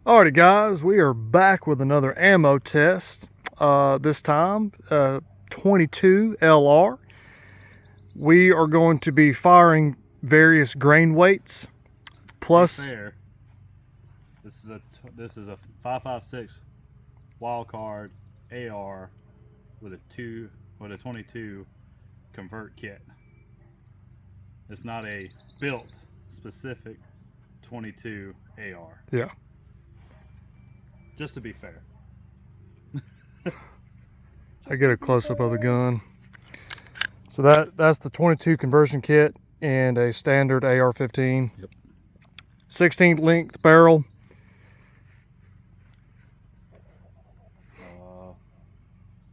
Alrighty guys, we are back with another ammo test. This time 22 LR. We are going to be firing various grain weights plus fair. This is a 5.56 wild card AR with a 22 convert kit. It's not a built specific 22 AR. Yeah. Just to be fair. I get a close-up of the gun. So that's the 22 conversion kit and a standard AR-15. Yep. 16th length barrel.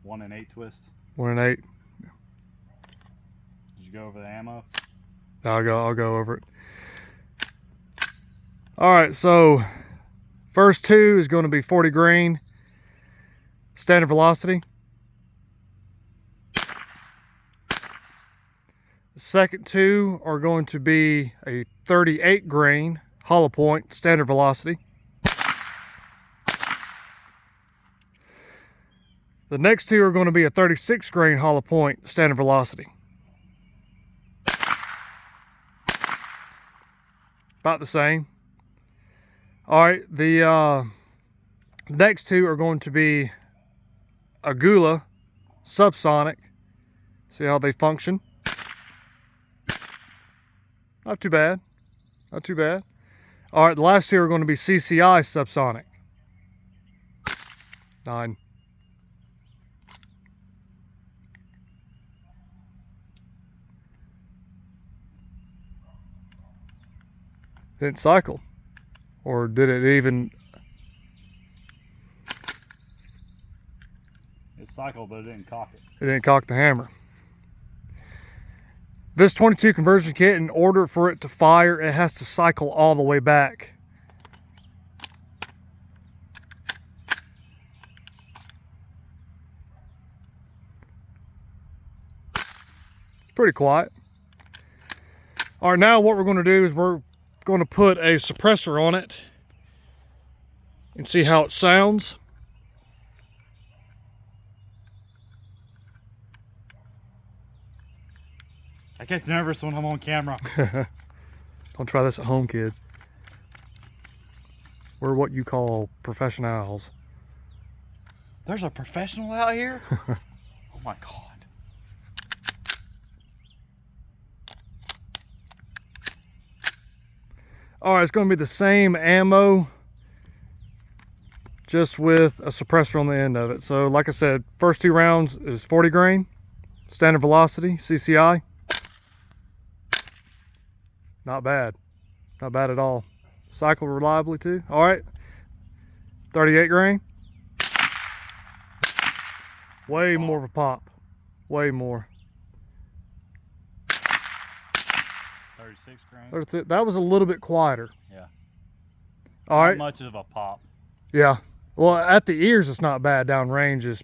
1 and 8 twist. 1 and 8. Did you go over the ammo? I'll go over it. All right, so first two is going to be 40 grain, standard velocity. The second two are going to be a 38 grain hollow point, standard velocity. The next two are going to be a 36 grain hollow point, standard velocity. About the same. All right, the next two are going to be a Gula subsonic. See how they function? Not too bad. Not too bad. All right, the last two are going to be CCI subsonic. 9. Didn't cycle. Or did it even? It cycled, but it didn't cock it. It didn't cock the hammer. This 22 conversion kit, in order for it to fire, it has to cycle all the way back. Pretty quiet. All right, now what we're going to do is we're going to put a suppressor on it and see how it sounds. I get nervous when I'm on camera. Don't try this at home, kids. We're what you call professionals. There's a professional out here? Oh my God. All right, it's going to be the same ammo, just with a suppressor on the end of it. So like I said, first two rounds is 40 grain, standard velocity, CCI. Not bad. Not bad at all. Cycle reliably too. All right, 38 grain. Way more of a pop. Way more. 36 grain. That was a little bit quieter. Yeah. All right. Not much of a pop. Yeah. Well, at the ears, it's not bad. Down range, it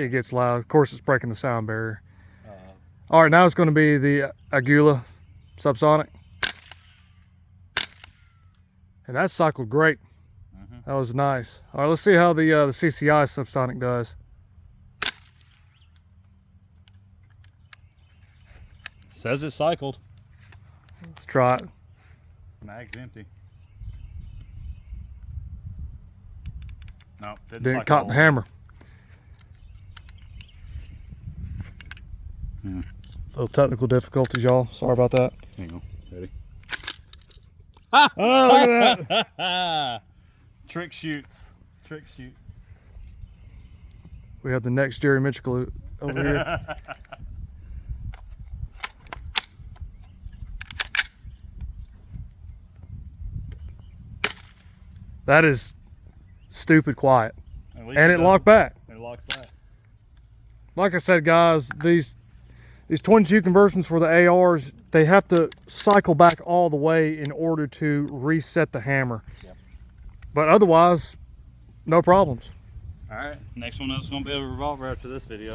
gets loud. Of course, it's breaking the sound barrier. All right, now it's going to be the Agula subsonic. And that cycled great. That was nice. All right, let's see how the CCI subsonic does. Says it cycled. Let's try it. Mag's empty. No, Didn't cock the hammer. Little technical difficulties, y'all. Sorry about that. Hang on. Ready? Oh, look at that. Trick shoots. Trick shoots. We have the next Jerry Mitchell over here. That is stupid quiet. And it locked back. It locks back. Like I said, guys, these 22 conversions for the ARs, they have to cycle back all the way in order to reset the hammer. Yep. But otherwise, no problems. All right, next one up is going to be a revolver after this video.